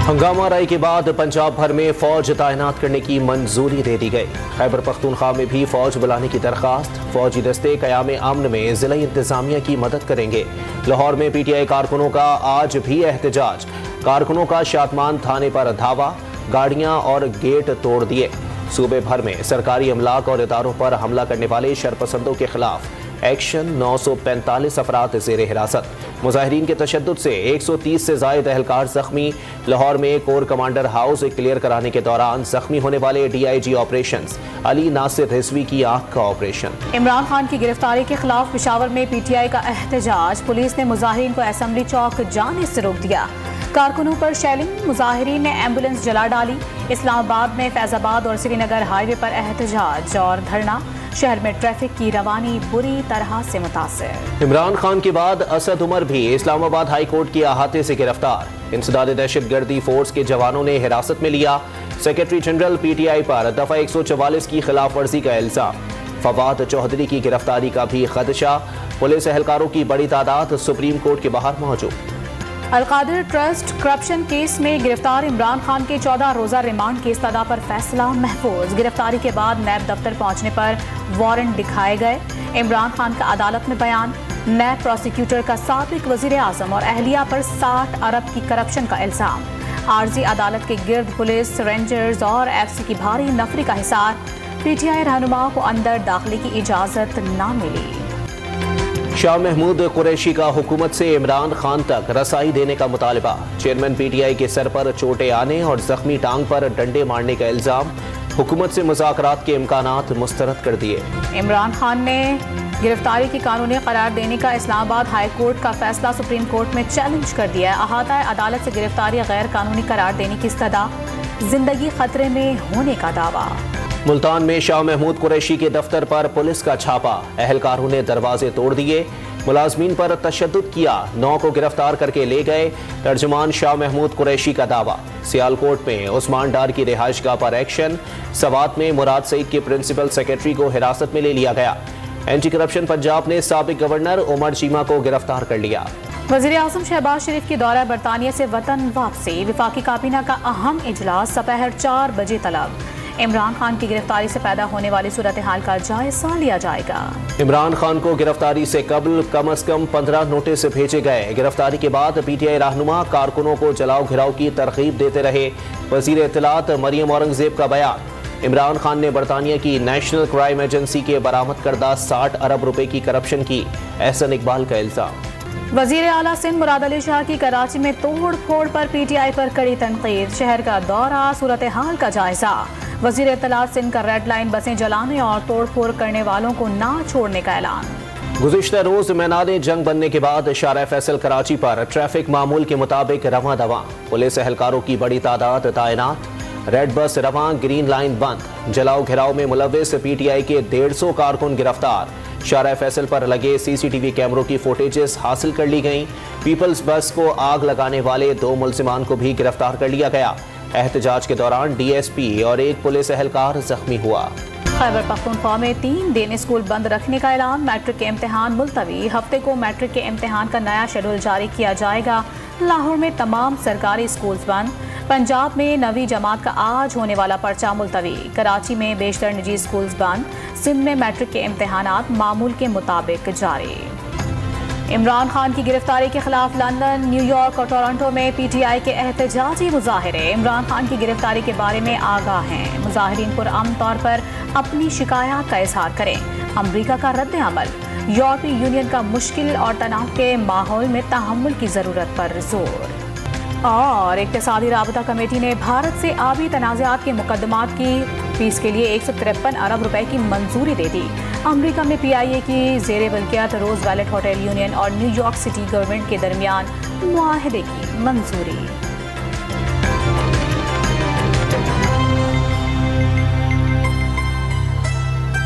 हंगामा राय के बाद पंजाब भर में फौज तैनात करने की मंजूरी दे दी गई। खैबर पख्तूनख्वा में भी फौज बुलाने की दरखास्त। फौजी दस्ते क़याम अमन में ज़िला इंतज़ामिया की मदद करेंगे। लाहौर में PTI कारकुनों का आज भी एहतजाज। कारकुनों का शातमान थाने पर धावा, गाड़ियां और गेट तोड़ दिए। सूबे भर में सरकारी अमलाक और इदारों पर हमला करने वाले शरपसंदों के खिलाफ एक्शन। 945 अफराद ज़ेर हिरासत। मुजाहिरीन के तशद्दुद से 130 से ज़ायद एहलकार जख्मी। लाहौर में कोर कमांडर हाउस क्लियर कराने के दौरान जख्मी होने वाले DIG ऑपरेशंस अली नासिर रिजवी की आंख का ऑपरेशन। इमरान खान की गिरफ्तारी के खिलाफ पेशावर में PTI का एहतजाज। पुलिस ने मुजाहिरीन को असेंबली चौक जाने से रोक दिया। कारकुनों पर शेलिंग, मुजाहिरीन ने एम्बुलेंस जला डाली। इस्लामाबाद में फैजाबाद और श्रीनगर हाईवे पर एहतजाज और धरना। शहर में ट्रैफिक की रवानी बुरी तरह से मुतासिर। इमरान खान के बाद असद उमर भी इस्लामाबाद हाई कोर्ट के अहाते से गिरफ्तार। इंसदाद दहशतगर्दी फोर्स के जवानों ने हिरासत में लिया। सेक्रेटरी जनरल PTI पर दफा 144 की खिलाफ वर्जी का इल्जाम। फवाद चौधरी की गिरफ्तारी का भी खदशा। पुलिस एहलकारों की बड़ी तादाद सुप्रीम कोर्ट के बाहर मौजूद। अलकादिर ट्रस्ट करप्शन केस में गिरफ्तार इमरान खान के 14 रोजा रिमांड की इस्तदा पर फैसला महफूज। गिरफ्तारी के बाद नैब दफ्तर पहुंचने पर वारंट दिखाए गए। इमरान खान का अदालत में बयान। नैब प्रोसिक्यूटर का साबिक वजीर आजम और अहलिया पर 60 अरब की करप्शन का इल्जाम। आर्जी अदालत के गिर्द पुलिस, रेंजर्स और FC की भारी नफरी का हिसार। PTI रहनुमा को अंदर दाखिले की इजाजत न मिली। शाह महमूद कुरैशी का हुकूमत से इमरान खान तक रसाई देने का मुतालबा। चेयरमैन PTI के सर पर चोटें आने और जख्मी टांग पर डंडे मारने का इल्जाम। हुकूमत से मुज़ाकरात के इम्कानात मुस्तरद कर दिए। इमरान खान ने गिरफ्तारी की कानूनी करार देने का इस्लामाबाद हाई कोर्ट का फैसला सुप्रीम कोर्ट में चैलेंज कर दिया है। अहाता अदालत से गिरफ्तारी गैर कानूनी करार देने की इस्तदा। जिंदगी खतरे में होने का दावा। मुल्तान में शाह महमूद कुरैशी के दफ्तर पर पुलिस का छापा। एहलकारों ने दरवाजे तोड़ दिए। मुलाजमीन पर तशद्दुद किया। 9 को गिरफ्तार करके ले गए। तर्जुमान शाह महमूद कुरैशी का दावा। सियालकोट में उस्मान डार की रिहाइशगाह पर एक्शन। सवात में मुराद सईद के प्रिंसिपल सेक्रेटरी को हिरासत में ले लिया गया। एंटी करप्शन पंजाब ने साबिक गवर्नर उमर चीमा को गिरफ्तार कर लिया। वज़ीर आज़म शहबाज शरीफ की दौरा बरतानिया से वतन वापसी। विफाकी काबीना का अहम इजलास दोपहर 4 बजे तलब। इमरान खान की गिरफ्तारी से पैदा होने वाली सूरत हाल का जायजा लिया जाएगा। इमरान खान को गिरफ्तारी से कबल कम अज कम 15 नोटिस भेजे गए। गिरफ्तारी के बाद PTI रहनुमा कारकुनों को जलाओ घिराव की तरगीब देते रहे। वजीर इत्तलात मरियम औरंगजेब का बयान। इमरान खान ने बरतानिया की नेशनल क्राइम एजेंसी के बरामद करदा 60 अरब रुपए की करप्शन की एहसन इकबाल का इल्जाम। वजीर आला सिंध मुराद अली शाह की कराची में तोड़ फोड़ पर PTI पर कड़ी तनकीद। शहर का दौरा, सूरत हाल का जायजा। वजीर इत्तलात सिंध का रेड लाइन बसें जलाने और तोड़ फोड़ करने वालों को ना छोड़ने का ऐलान। गुज़िश्ता रोज मैदान जंग बनने के बाद शारा फैसल कराची पर ट्रैफिक मामूल के मुताबिक रवां दवां। पुलिस एहलकारों की बड़ी तादाद तैनात। रेड बस रवां, ग्रीन लाइन बंद। जलाओ घिराव में मुलव्विस PTI के 150 कारकुन गिरफ्तार। शारा फैसल पर लगे CCTV कैमरों की फुटेजेस हासिल कर ली गई। पीपल्स बस को आग लगाने वाले 2 मुलजिमान को भी गिरफ्तार कर लिया गया। एहतजाज के दौरान DSP और एक पुलिस एहलकार जख्मी हुआ। खैबर पख्तूनख्वा में 3 दिन स्कूल बंद रखने का ऐलान। मैट्रिक के इम्तिहान मुलतवी। हफ्ते को मैट्रिक के इम्तिहान का नया शेड्यूल जारी किया जाएगा। लाहौर में तमाम सरकारी स्कूल्स बंद। पंजाब में 9वीं जमात का आज होने वाला पर्चा मुलतवी। कराची में बेशतर निजी स्कूल्स बंद। सिंध में मैट्रिक के इम्तिहानात मामूल के मुताबिक जारी। इमरान खान की गिरफ्तारी के खिलाफ लंदन, न्यूयॉर्क और टोरंटो में PTI के एहतजाजी मुजाहिरे। इमरान खान की गिरफ्तारी के बारे में आगाह हैं। मुजाहिरीन पुरअमन तौर पर अपनी शिकायत का इजहार करें। अमरीका का रद्द अमल। यूरोपीय यूनियन का मुश्किल और तनाव के माहौल में तहम्मुल की जरूरत पर जोर। और इक्तिसादी राबता कमेटी ने भारत से आबी तनाज़ात के मुकदमात की फीस के लिए 153 अरब रुपए की मंजूरी दे दी। अमेरिका में PIA की ज़ेरे बल्कियत रोज वैलेट होटल यूनियन और न्यूयॉर्क सिटी गवर्नमेंट के दरमियान मुआहदे की मंजूरी।